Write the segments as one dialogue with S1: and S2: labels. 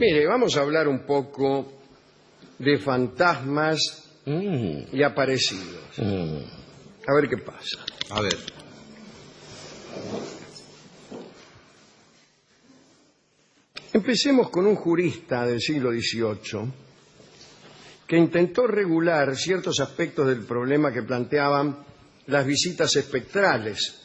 S1: Mire, vamos a hablar un poco de fantasmas y aparecidos. A ver qué pasa.
S2: A ver.
S1: Empecemos con un jurista del siglo XVIII que intentó regular ciertos aspectos del problema que planteaban las visitas espectrales.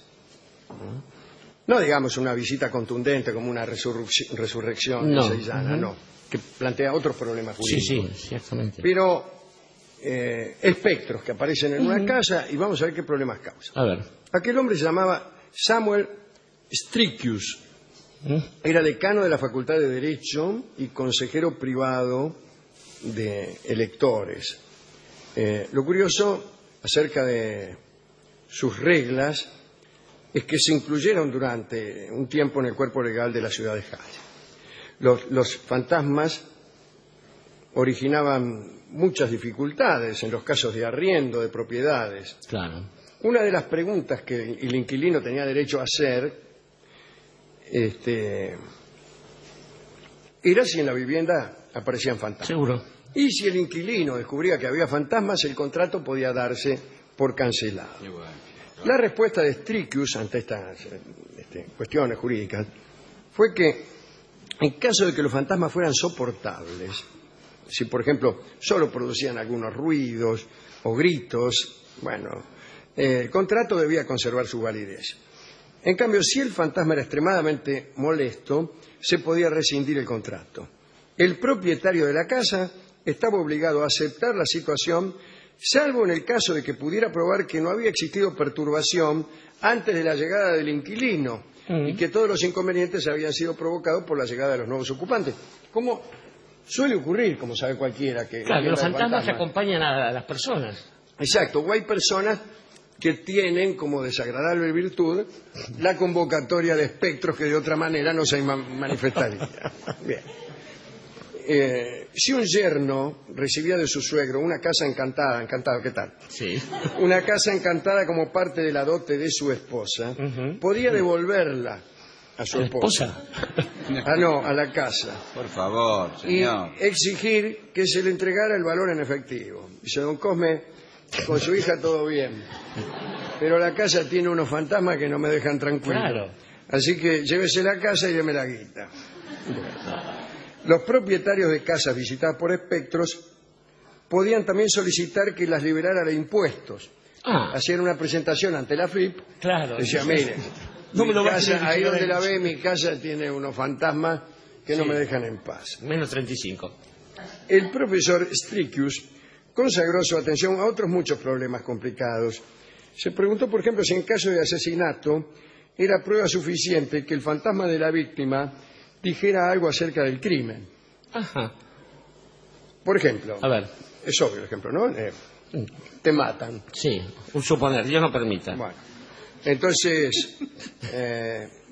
S1: No digamos una visita contundente como una resurrección de Seyana, no, que plantea otros problemas jurídicos.
S3: Sí, ciertamente.
S1: Pero espectros que aparecen en una casa y vamos a ver qué problemas causan.
S3: A ver.
S1: Aquel hombre se llamaba Samuel Strickius. Era decano de la Facultad de Derecho y consejero privado de electores. Lo curioso acerca de sus reglas es que se incluyeron durante un tiempo en el cuerpo legal de la ciudad de Halle. Los fantasmas originaban muchas dificultades en los casos de arriendo de propiedades.
S3: Claro.
S1: Una de las preguntas que el inquilino tenía derecho a hacer era si en la vivienda aparecían fantasmas.
S3: Seguro.
S1: Y si el inquilino descubría que había fantasmas, el contrato podía darse por cancelado. La respuesta de Strickius ante estas cuestiones jurídicas fue que en caso de que los fantasmas fueran soportables, si por ejemplo solo producían algunos ruidos o gritos, bueno, el contrato debía conservar su validez. En cambio, si el fantasma era extremadamente molesto, se podía rescindir el contrato. El propietario de la casa estaba obligado a aceptar la situación, salvo en el caso de que pudiera probar que no había existido perturbación antes de la llegada del inquilino y que todos los inconvenientes habían sido provocados por la llegada de los nuevos ocupantes. Como suele ocurrir, como sabe cualquiera, que
S3: Claro, que los fantasmas acompañan a las personas.
S1: Exacto, o hay personas que tienen como desagradable virtud la convocatoria de espectros que de otra manera no se manifestaría. Bien. Si un yerno recibía de su suegro una casa encantada, ¿qué tal?
S3: Sí.
S1: Una casa encantada como parte de la dote de su esposa, podía devolverla a su esposa. No, a la casa.
S2: Por favor, señor.
S1: Y exigir que se le entregara el valor en efectivo. Dice, don Cosme, con su hija todo bien, pero la casa tiene unos fantasmas que no me dejan tranquilo.
S3: Claro.
S1: Así que llévese la casa y deme la guita. Los propietarios de casas visitadas por espectros podían también solicitar que las liberara de impuestos. Hacían una presentación ante la FIP.
S3: Claro.
S1: Decía, mire,
S3: no me lo
S1: mi
S3: va a
S1: casa,
S3: tener
S1: ahí
S3: que
S1: donde
S3: llevar
S1: la ve, mi casa tiene unos fantasmas que no me dejan en paz.
S3: Menos 35.
S1: El profesor Strickius consagró su atención a otros muchos problemas complicados. Se preguntó, por ejemplo, si en caso de asesinato era prueba suficiente que el fantasma de la víctima dijera algo acerca del crimen.
S3: Ajá.
S1: Por ejemplo,
S3: A ver.
S1: es obvio el ejemplo, ¿no? Te matan.
S3: Sí, un suponer, Dios no permita.
S1: Bueno, entonces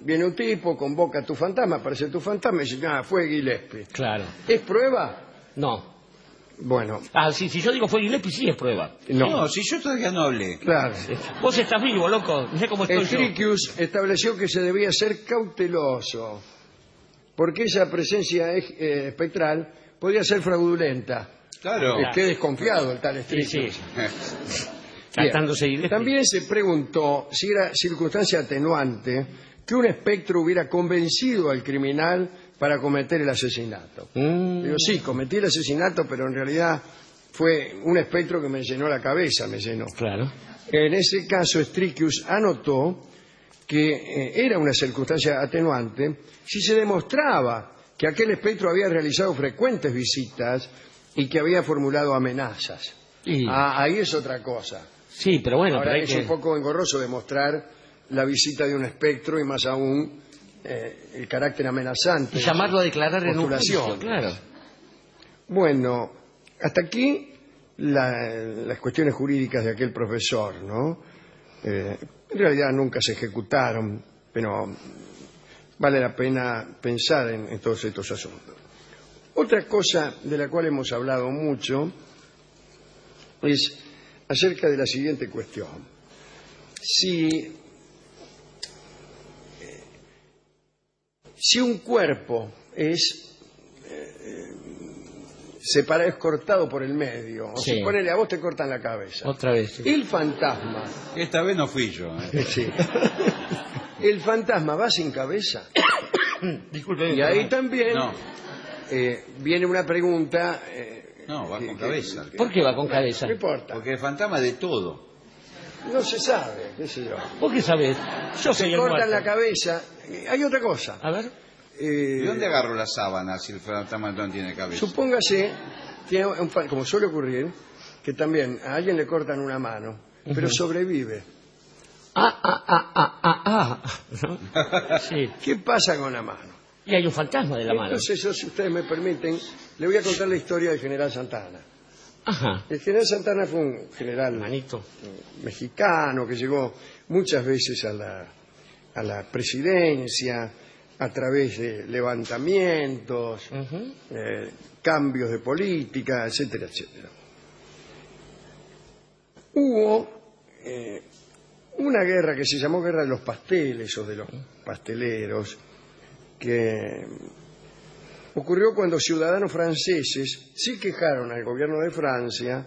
S1: viene un tipo, convoca a tu fantasma, aparece tu fantasma y dice, fue Gillespie.
S3: Claro.
S1: ¿Es prueba?
S3: No.
S1: Bueno.
S3: Si yo digo fue Gillespie, sí es prueba.
S2: No, si yo todavía no hablé.
S1: Claro.
S3: Vos estás vivo, loco. Mirá cómo estoy yo.
S1: Strickius estableció que se debía ser cauteloso, porque esa presencia espectral podía ser fraudulenta.
S2: Claro.
S1: Qué desconfiado el tal Strickius.
S3: Sí. Tratándose Gillespie.
S1: También se preguntó si era circunstancia atenuante que un espectro hubiera convencido al criminal para cometer el asesinato. Digo, sí, cometí el asesinato, pero en realidad fue un espectro que me llenó la cabeza, me llenó.
S3: Claro.
S1: En ese caso, Strickius anotó que era una circunstancia atenuante si se demostraba que aquel espectro había realizado frecuentes visitas y que había formulado amenazas. Ahí es otra cosa.
S3: Sí, pero bueno.
S1: Ahora
S3: pero
S1: es un poco engorroso demostrar la visita de un espectro y más aún el carácter amenazante.
S3: Y llamarlo a declarar en un juicio, claro.
S1: Bueno, hasta aquí las cuestiones jurídicas de aquel profesor, ¿no? En realidad nunca se ejecutaron, pero vale la pena pensar en todos estos asuntos. Otra cosa de la cual hemos hablado mucho es acerca de la siguiente cuestión. Si un cuerpo es es cortado por el medio. O
S3: Sí.
S1: sea, ponele, a vos te cortan la cabeza.
S3: Otra vez. Sí.
S1: El fantasma,
S2: Esta vez no fui yo.
S1: sí. El fantasma va sin cabeza.
S3: Disculpe.
S1: Y ahí también
S2: No,
S1: viene una pregunta.
S2: no, va con cabeza.
S3: ¿Por qué va con cabeza?
S1: No importa.
S2: Porque el fantasma de todo.
S1: No se sabe, qué sé yo.
S3: ¿Vos qué sabés? Yo soy el
S1: Cortan
S3: muerto.
S1: la cabeza. Hay otra cosa.
S3: A ver.
S2: ¿De dónde agarro la sábana si el fantasma no tiene cabeza?
S1: Supóngase, como suele ocurrir, que también a alguien le cortan una mano, pero sobrevive.
S3: ¿No? Sí.
S1: ¿Qué pasa con la mano?
S3: Y hay un fantasma de la mano.
S1: Entonces, yo, si ustedes me permiten, le voy a contar la historia del general Santana.
S3: Ajá.
S1: El general Santana fue un general
S3: Manito.
S1: mexicano que llegó muchas veces a la presidencia a través de levantamientos,
S3: Ujú.
S1: cambios de política, etcétera, etcétera. Hubo una guerra que se llamó Guerra de los Pasteles o de los pasteleros, que ocurrió cuando ciudadanos franceses se quejaron al gobierno de Francia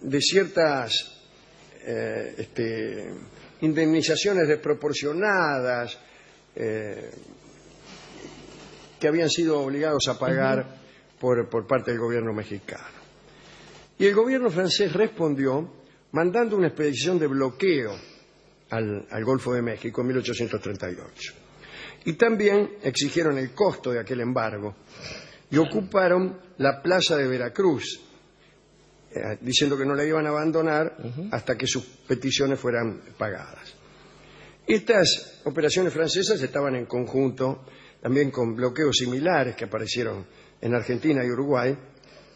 S1: de ciertas indemnizaciones desproporcionadas que habían sido obligados a pagar por parte del gobierno mexicano. Y el gobierno francés respondió mandando una expedición de bloqueo al Golfo de México en 1838. Y también exigieron el costo de aquel embargo y ocuparon la plaza de Veracruz, diciendo que no la iban a abandonar hasta que sus peticiones fueran pagadas. Estas operaciones francesas estaban en conjunto también con bloqueos similares que aparecieron en Argentina y Uruguay,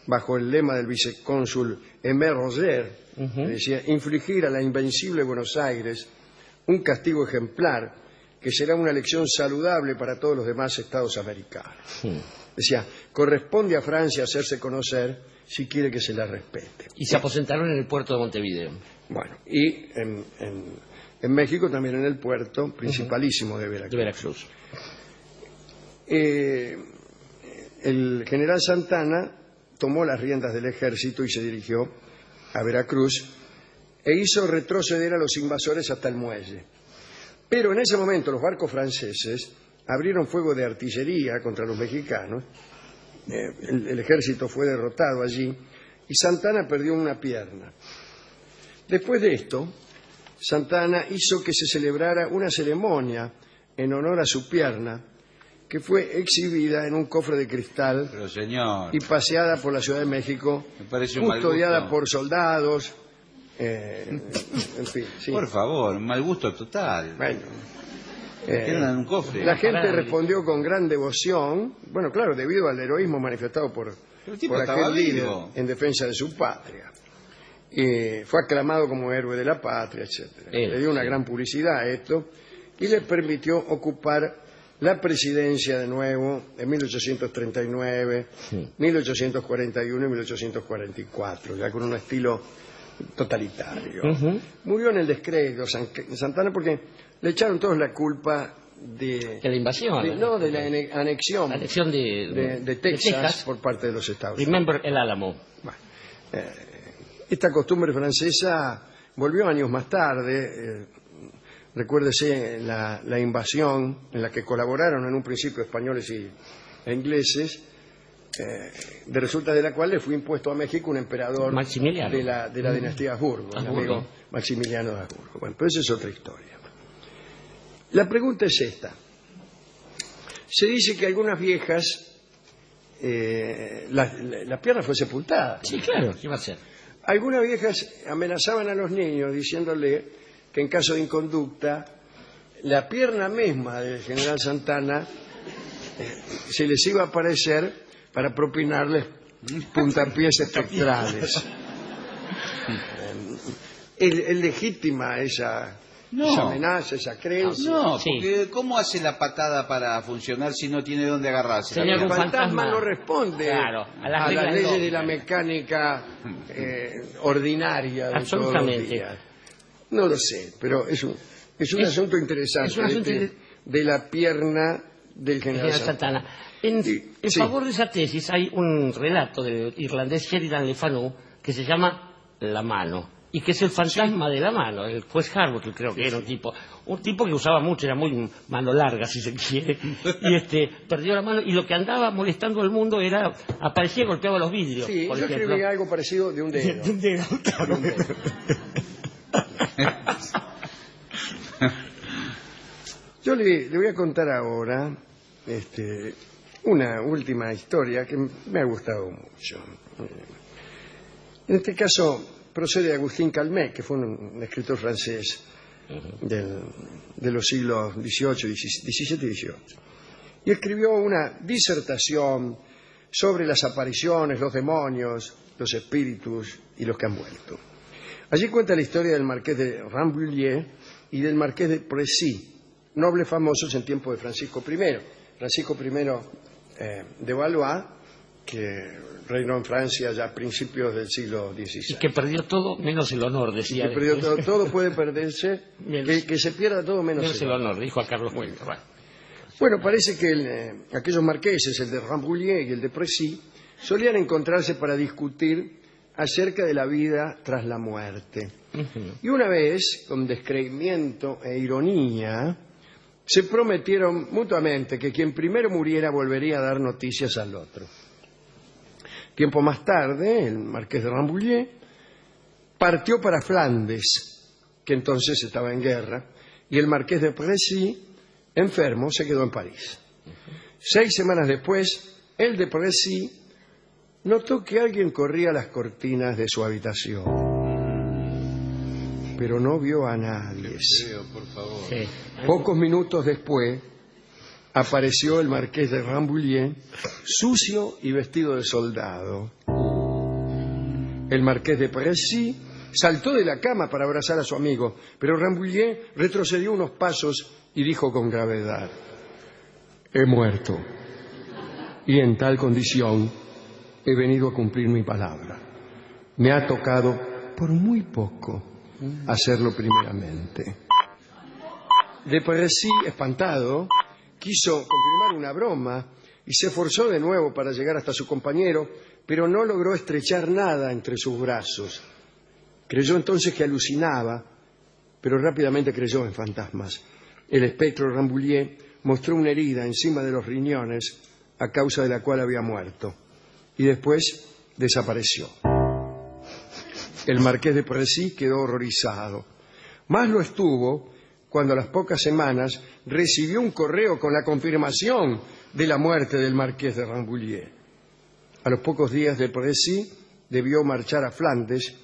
S1: bajo el lema del vicecónsul Aimé Roger, que decía: infligir a la invencible Buenos Aires un castigo ejemplar que será una lección saludable para todos los demás estados americanos. Decía, corresponde a Francia hacerse conocer si quiere que se la respete.
S3: Y se aposentaron en el puerto de Montevideo.
S1: Bueno, y en México también en el puerto principalísimo de Veracruz.
S3: De Veracruz.
S1: El general Santana tomó las riendas del ejército y se dirigió a Veracruz e hizo retroceder a los invasores hasta el muelle. Pero en ese momento los barcos franceses abrieron fuego de artillería contra los mexicanos, el ejército fue derrotado allí y Santana perdió una pierna. Después de esto, Santana hizo que se celebrara una ceremonia en honor a su pierna, que fue exhibida en un cofre de cristal
S2: Pero señor,
S1: y paseada por la Ciudad de México,
S2: me parece un mal
S1: custodiada
S2: gusto.
S1: por soldados, en fin, sí.
S2: Por favor, mal gusto total.
S1: Bueno,
S2: Tienen en un cofre.
S1: la gente
S3: Pará.
S1: respondió con gran devoción, bueno, claro, debido al heroísmo manifestado por
S2: El tipo
S1: aquel
S2: estaba
S1: líder
S2: vivo.
S1: en defensa de su patria. Fue aclamado como héroe de la patria, etcétera. Le dio una gran publicidad a esto y le permitió ocupar la presidencia de nuevo en 1839, 1841 y 1844, ya con un estilo totalitario. Murió en el descrédito Santana porque le echaron todos la culpa de
S3: De la invasión.
S1: no, de la anexión,
S3: La elección
S1: de Texas por parte de los Estados Unidos.
S3: Remember el Álamo.
S1: Bueno, esta costumbre francesa volvió años más tarde. Recuérdese la invasión en la que colaboraron en un principio españoles e ingleses, de resulta de la cual le fue impuesto a México un emperador
S3: Maximiliano.
S1: de la dinastía Habsburgo, el
S3: Habsburgo.
S1: amigo Maximiliano de Habsburgo. Bueno, pero esa es otra historia. La pregunta es esta. Se dice que algunas viejas, la pierna fue sepultada.
S3: Sí, claro, ¿qué va a ser?
S1: Algunas viejas amenazaban a los niños diciéndole que en caso de inconducta, la pierna misma del general Santana se les iba a aparecer para propinarles puntapiés espectrales. ¿Es legítima esa amenaza, esa creencia?
S2: No,
S3: Sí.
S2: porque ¿cómo hace la patada para funcionar si no tiene dónde agarrarse?
S3: Señor,
S1: El
S3: un
S1: fantasma
S3: fantasma
S1: no responde
S3: Claro, a las
S1: a
S3: reglas
S1: las leyes de
S3: lógicas.
S1: la mecánica ordinaria de todos los
S3: Absolutamente.
S1: días. No lo sé, pero es un asunto interesante
S3: es un asunto
S1: de la pierna del general
S3: General
S1: Santana.
S3: Santana. En
S1: Sí.
S3: favor de esa tesis hay un relato del irlandés Sheridan Le Fanu que se llama La mano, y que es el fantasma de la mano. El juez Harbottle creo que era un tipo que usaba mucho, era muy mano larga si se quiere, y perdió la mano, y lo que andaba molestando al mundo era, aparecía y golpeaba los vidrios.
S1: Sí,
S3: por
S1: yo
S3: ejemplo.
S1: escribí algo parecido de un dedo.
S3: De un dedo, claro.
S1: Yo le voy a contar ahora una última historia que me ha gustado mucho. En este caso procede de Agustín Calmet, que fue un escritor francés de los siglos XVIII, XVII y XVIII. Y escribió una disertación sobre las apariciones, los demonios, los espíritus y los que han muerto. Allí cuenta la historia del marqués de Rambouillet y del marqués de Précy, nobles famosos en tiempo de Francisco I. Francisco I de Valois, que reinó en Francia ya a principios del siglo XVI.
S3: Y que perdió todo menos el honor, decía.
S1: Que perdió todo, todo puede perderse, que se pierda todo menos
S3: el honor, dijo a Carlos Cuenca.
S1: Bueno, parece que aquellos marqueses, el de Rambouillet y el de Précy, solían encontrarse para discutir acerca de la vida tras la muerte. Y una vez, con descreimiento e ironía, se prometieron mutuamente que quien primero muriera volvería a dar noticias al otro. Tiempo más tarde, el marqués de Rambouillet partió para Flandes, que entonces estaba en guerra, y el marqués de Précy, enfermo, se quedó en París. 6 semanas después, el de Précy notó que alguien corría las cortinas de su habitación, pero no vio a nadie.
S2: Por favor.
S3: Sí.
S1: Pocos minutos después apareció el marqués de Rambouillet, sucio y vestido de soldado. El marqués de Précy saltó de la cama para abrazar a su amigo, pero Rambouillet retrocedió unos pasos y dijo con gravedad: he muerto, y en tal condición he venido a cumplir mi palabra. Me ha tocado, por muy poco, hacerlo primeramente. De Précy, espantado, quiso confirmar una broma y se esforzó de nuevo para llegar hasta su compañero, pero no logró estrechar nada entre sus brazos. Creyó entonces que alucinaba, pero rápidamente creyó en fantasmas. El espectro Rambouillet mostró una herida encima de los riñones a causa de la cual había muerto, y después desapareció. El marqués de Précy quedó horrorizado. Más lo estuvo cuando a las pocas semanas recibió un correo con la confirmación de la muerte del marqués de Rambouillet. A los pocos días de Précy debió marchar a Flandes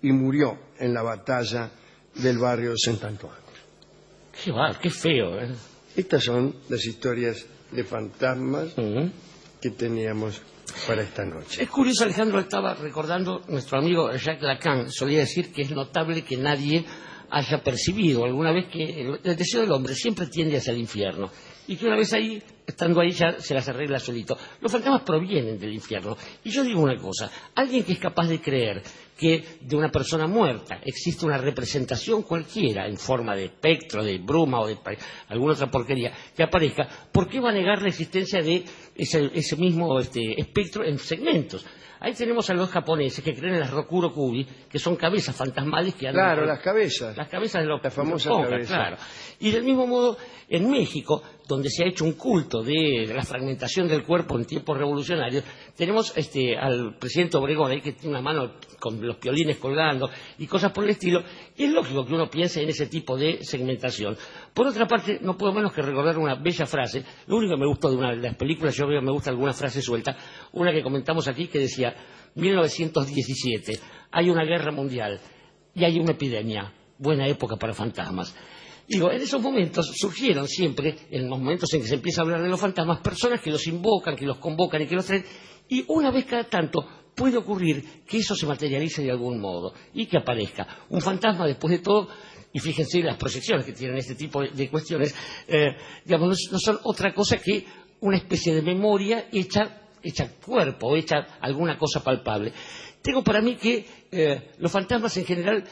S1: y murió en la batalla del barrio de Saint-Antoine.
S3: Qué feo, ¿eh?
S1: Estas son las historias de fantasmas que teníamos para esta noche.
S3: Es curioso, Alejandro, estaba recordando, nuestro amigo Jacques Lacan solía decir que es notable que nadie haya percibido alguna vez que el deseo del hombre siempre tiende hacia el infierno, y que una vez ahí, estando ahí, ya se las arregla solito. Los fantasmas provienen del infierno. Y yo digo una cosa: alguien que es capaz de creer que de una persona muerta existe una representación cualquiera en forma de espectro, de bruma o de alguna otra porquería que aparezca, ¿por qué va a negar la existencia de ese mismo espectro en segmentos? Ahí tenemos a los japoneses que creen en las Rokurokubi, que son cabezas fantasmales que andan...
S1: Claro, las cabezas.
S3: Las cabezas de los...
S1: La famosa
S3: pongas,
S1: cabeza.
S3: claro. Y del mismo modo, en México, donde se ha hecho un culto de la fragmentación del cuerpo en tiempos revolucionarios, tenemos al presidente Obregón ahí que tiene una mano con los piolines colgando y cosas por el estilo, y es lógico que uno piense en ese tipo de segmentación. Por otra parte, no puedo menos que recordar una bella frase. Lo único que me gustó de una de las películas, yo veo, me gusta alguna frase suelta, una que comentamos aquí que decía: 1917, hay una guerra mundial y hay una epidemia, buena época para fantasmas. Digo, en esos momentos surgieron siempre, en los momentos en que se empieza a hablar de los fantasmas, personas que los invocan, que los convocan y que los traen, y una vez cada tanto puede ocurrir que eso se materialice de algún modo y que aparezca un fantasma después de todo. Y fíjense las proyecciones que tienen este tipo de cuestiones, digamos, no son otra cosa que una especie de memoria hecha cuerpo, hecha alguna cosa palpable. Tengo para mí que los fantasmas en general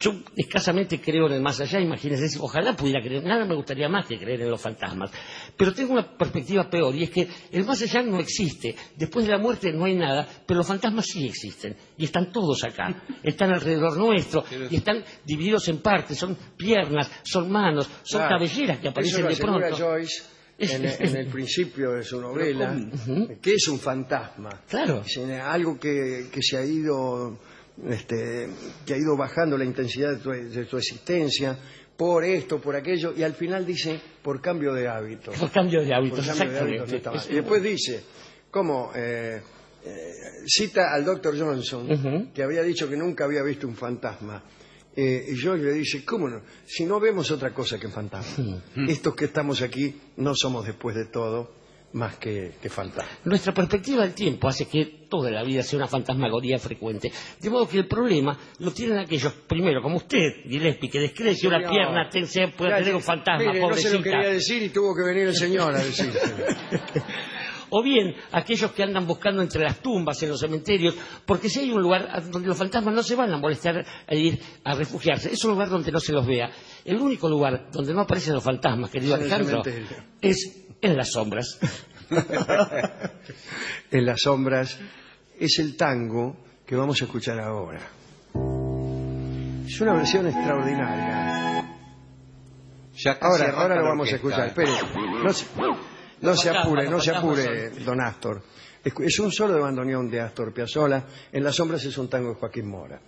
S3: Yo escasamente creo en el más allá, imagínense, ojalá pudiera creer, nada me gustaría más que creer en los fantasmas. Pero tengo una perspectiva peor, y es que el más allá no existe. Después de la muerte no hay nada, pero los fantasmas sí existen. Y están todos acá, están alrededor nuestro, y están divididos en partes, son piernas, son manos, son cabelleras que aparecen de pronto.
S1: Eso lo asegura Joyce en el principio de su novela, que es un fantasma.
S3: Claro.
S1: Es algo que se ha ido... que ha ido bajando la intensidad de tu existencia por esto, por aquello, y al final dice por cambio de hábitos.
S3: Por cambio de hábitos,
S1: Por cambio de hábitos no está mal. Y después dice, ¿cómo? Cita al Dr. Johnson, que había dicho que nunca había visto un fantasma. Y George le dice, ¿cómo no? Si no vemos otra cosa que fantasmas. Estos que estamos aquí no somos, después de todo, más que fantasmas.
S3: Nuestra perspectiva del tiempo hace que toda la vida sea una fantasmagoría frecuente. De modo que el problema lo tienen aquellos, primero, como usted, Gillespie, que descrece una pierna, puede tener un fantasma,
S1: mire,
S3: pobrecita.
S1: no se lo quería decir y tuvo que venir el señor a decirlo.
S3: O bien, aquellos que andan buscando entre las tumbas, en los cementerios, porque si hay un lugar donde los fantasmas no se van a molestar a ir a refugiarse, es un lugar donde no se los vea. El único lugar donde no aparecen los fantasmas, querido Alejandro, es en las sombras.
S1: En las sombras es el tango que vamos a escuchar ahora. Es una versión extraordinaria. Ahora lo vamos a escuchar. Espere, no se apure, don Astor. Es un solo de bandoneón de Astor Piazzolla. En las sombras es un tango de Joaquín Mora.